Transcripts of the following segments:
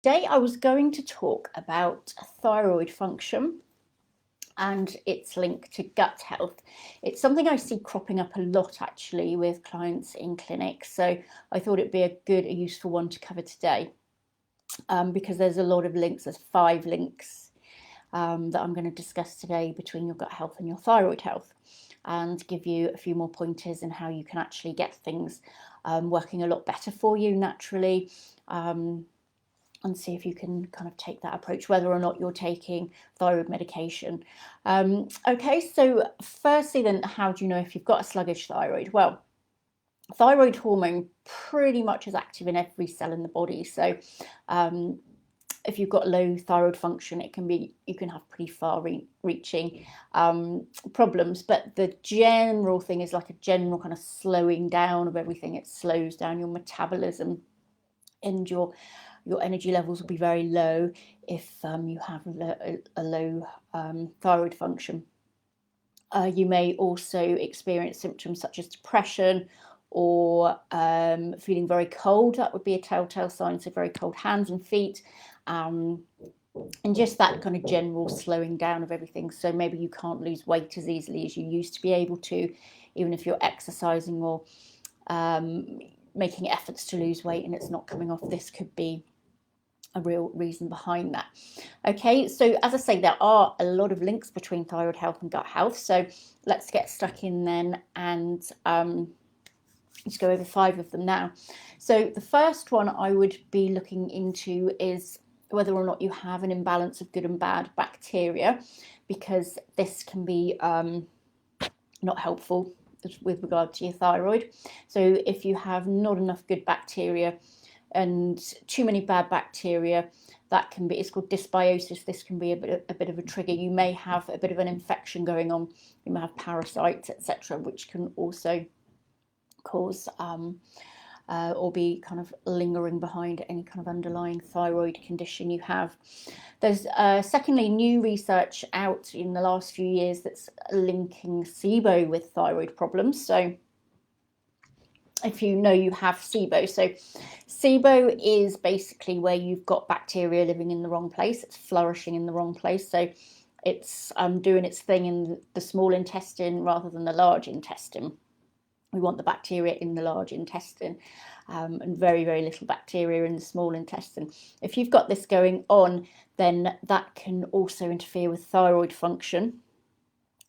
Today I was going to talk about thyroid function and its link to gut health. It's something I see cropping up a lot actually with clients in clinics, so I thought it'd be a useful one to cover today because there's a lot of links. There's 5 links that I'm going to discuss today between your gut health and your thyroid health, and give you a few more pointers in how you can actually get things working a lot better for you naturally. And see if you can kind of take that approach, whether or not you're taking thyroid medication. Okay, so firstly then, how do you know if you've got a sluggish thyroid? Well, thyroid hormone pretty much is active in every cell in the body. So if you've got low thyroid function, you can have pretty far-reaching problems. But the general thing is like a general kind of slowing down of everything. It slows down your metabolism, and your energy levels will be very low if you have a low thyroid function. You may also experience symptoms such as depression or feeling very cold. That would be a telltale sign, so very cold hands and feet, and just that kind of general slowing down of everything. So maybe you can't lose weight as easily as you used to be able to, even if you're exercising or making efforts to lose weight and it's not coming off. This could be a real reason behind that. Okay, so as I say, there are a lot of links between thyroid health and gut health, so let's get stuck in then and let's go over 5 of them now. So the first one I would be looking into is whether or not you have an imbalance of good and bad bacteria, because this can be not helpful with regard to your thyroid. So if you have not enough good bacteria and too many bad bacteria, that can be, it's called dysbiosis. This can be a bit of a trigger. You may have a bit of an infection going on. You may have parasites, etc., which can also cause or be kind of lingering behind any kind of underlying thyroid condition you have. There's secondly new research out in the last few years that's linking SIBO with thyroid problems. So if you know you have SIBO, so SIBO is basically where you've got bacteria living in the wrong place. It's flourishing in the wrong place. So it's doing its thing in the small intestine rather than the large intestine. We want the bacteria in the large intestine, and very, very little bacteria in the small intestine. If you've got this going on, then that can also interfere with thyroid function.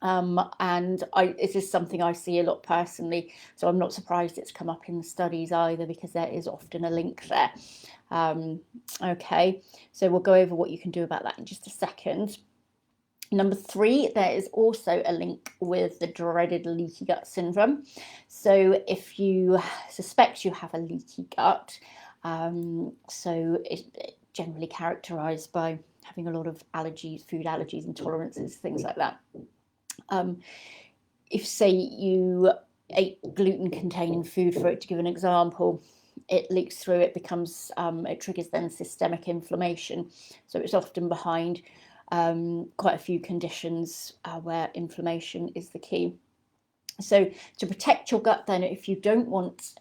And this is something I see a lot personally, so I'm not surprised it's come up in the studies either, because there is often a link there. Okay, so we'll go over what you can do about that in just a second. Number 3, there is also a link with the dreaded leaky gut syndrome. So if you suspect you have a leaky gut, so it's generally characterized by having a lot of allergies, food allergies, intolerances, things like that. If, say, you ate gluten-containing food, for it to give an example, it leaks through, it becomes, it triggers then systemic inflammation. So it's often behind quite a few conditions where inflammation is the key. So to protect your gut then, if you don't want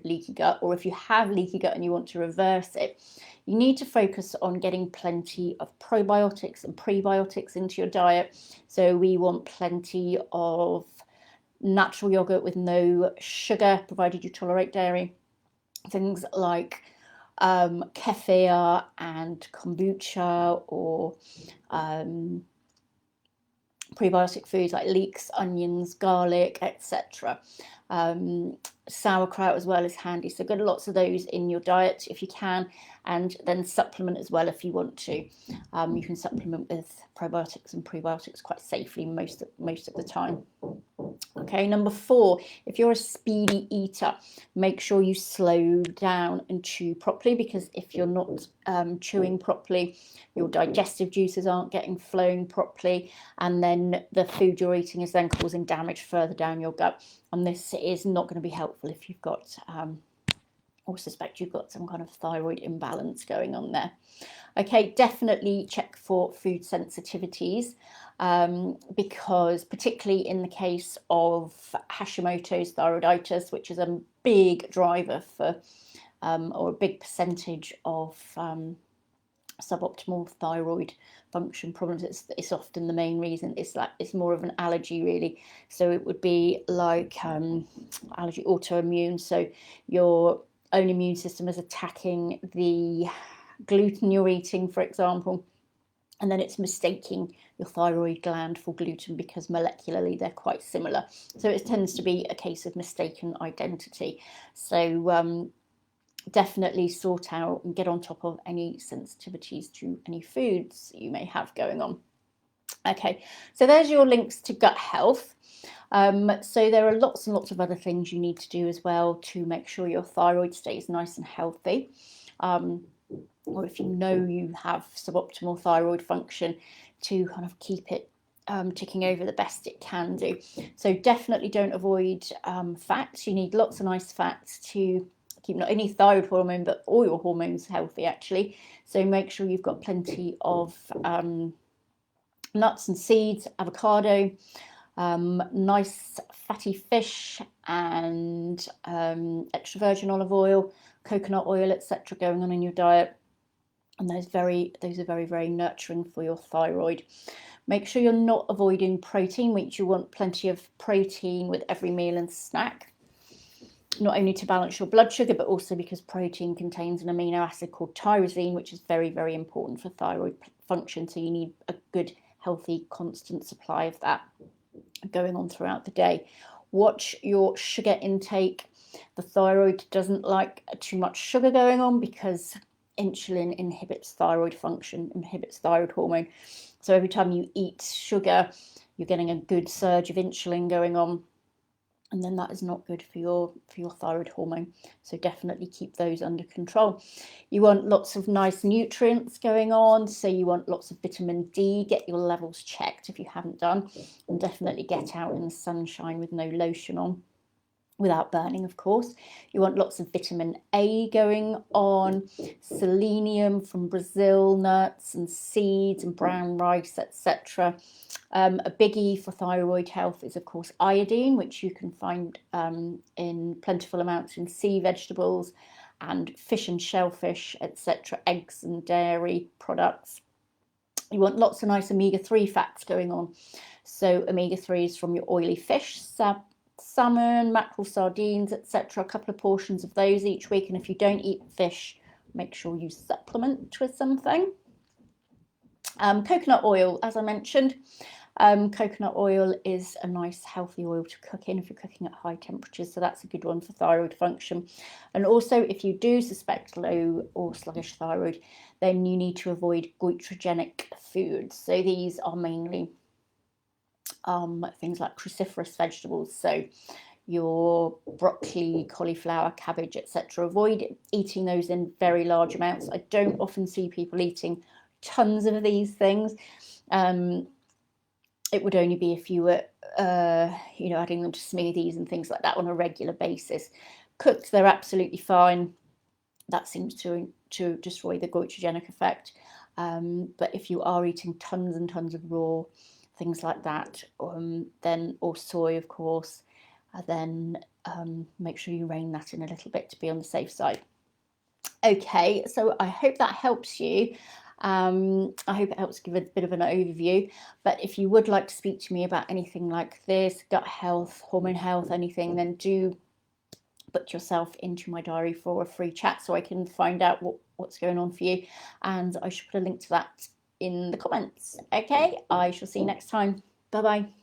leaky gut, or if you have leaky gut and you want to reverse it, you need to focus on getting plenty of probiotics and prebiotics into your diet. So we want plenty of natural yogurt with no sugar, provided you tolerate dairy. Things like kefir and kombucha, or prebiotic foods like leeks, onions, garlic, etc. Sauerkraut as well is handy, so get lots of those in your diet if you can, and then supplement as well if you want to. You can supplement with probiotics and prebiotics quite safely most of the time. Okay, number 4, if you're a speedy eater, make sure you slow down and chew properly, because if you're not chewing properly, your digestive juices aren't getting flown properly, and then the food you're eating is then causing damage further down your gut, and this is not going to be helpful if you've got or suspect you've got some kind of thyroid imbalance going on there. Okay, definitely check for food sensitivities, because particularly in the case of Hashimoto's thyroiditis, which is a big driver for, or a big percentage of suboptimal thyroid function problems. It's often the main reason. It's more of an allergy really. So it would be like allergy, autoimmune. So your own immune system is attacking the gluten you're eating, for example, and then it's mistaking your thyroid gland for gluten because molecularly they're quite similar. So it tends to be a case of mistaken identity. So definitely sort out and get on top of any sensitivities to any foods you may have going on. Okay, so there's your links to gut health. So there are lots and lots of other things you need to do as well to make sure your thyroid stays nice and healthy. Or if you know you have suboptimal thyroid function, to kind of keep it ticking over the best it can do. So definitely don't avoid fats. You need lots of nice fats to keep not only thyroid hormone but all your hormones healthy actually. So make sure you've got plenty of nuts and seeds, avocado, nice fatty fish, and extra virgin olive oil, coconut oil, etc. going on in your diet. And those are very, very nurturing for your thyroid. Make sure you're not avoiding protein, which you want plenty of protein with every meal and snack. Not only to balance your blood sugar, but also because protein contains an amino acid called tyrosine, which is very, very important for thyroid function. So you need a good, healthy, constant supply of that going on throughout the day. Watch your sugar intake. The thyroid doesn't like too much sugar going on because insulin inhibits thyroid function, inhibits thyroid hormone. So every time you eat sugar, you're getting a good surge of insulin going on, and then that is not good for your thyroid hormone. So definitely keep those under control. You want lots of nice nutrients going on, so you want lots of vitamin D. Get your levels checked if you haven't done, and definitely get out in the sunshine with no lotion on, without burning, of course. You want lots of vitamin A going on, selenium from Brazil nuts and seeds and brown rice, etc. A biggie for thyroid health is, of course, iodine, which you can find in plentiful amounts in sea vegetables and fish and shellfish, etc., eggs and dairy products. You want lots of nice omega-3 fats going on. So omega-3s from your oily fish, salmon, mackerel, sardines, etc. A couple of portions of those each week. And if you don't eat fish, make sure you supplement with something. Coconut oil, as I mentioned. Coconut oil is a nice healthy oil to cook in if you're cooking at high temperatures, so that's a good one for thyroid function. And also, if you do suspect low or sluggish thyroid, then you need to avoid goitrogenic foods. So these are mainly things like cruciferous vegetables, so your broccoli, cauliflower, cabbage, etc. Avoid eating those in very large amounts. I don't often see people eating tons of these things. It would only be if you were adding them to smoothies and things like that on a regular basis. Cooked, they're absolutely fine. That seems to destroy the goitrogenic effect. But if you are eating tons and tons of raw things like that, then, or soy, of course, then make sure you rein that in a little bit to be on the safe side. Okay, so I hope that helps you. I hope it helps give a bit of an overview. But if you would like to speak to me about anything like this, gut health, hormone health, anything, then do put yourself into my diary for a free chat so I can find out what's going on for you. And I should put a link to that in the comments. Okay, I shall see you next time. Bye-bye.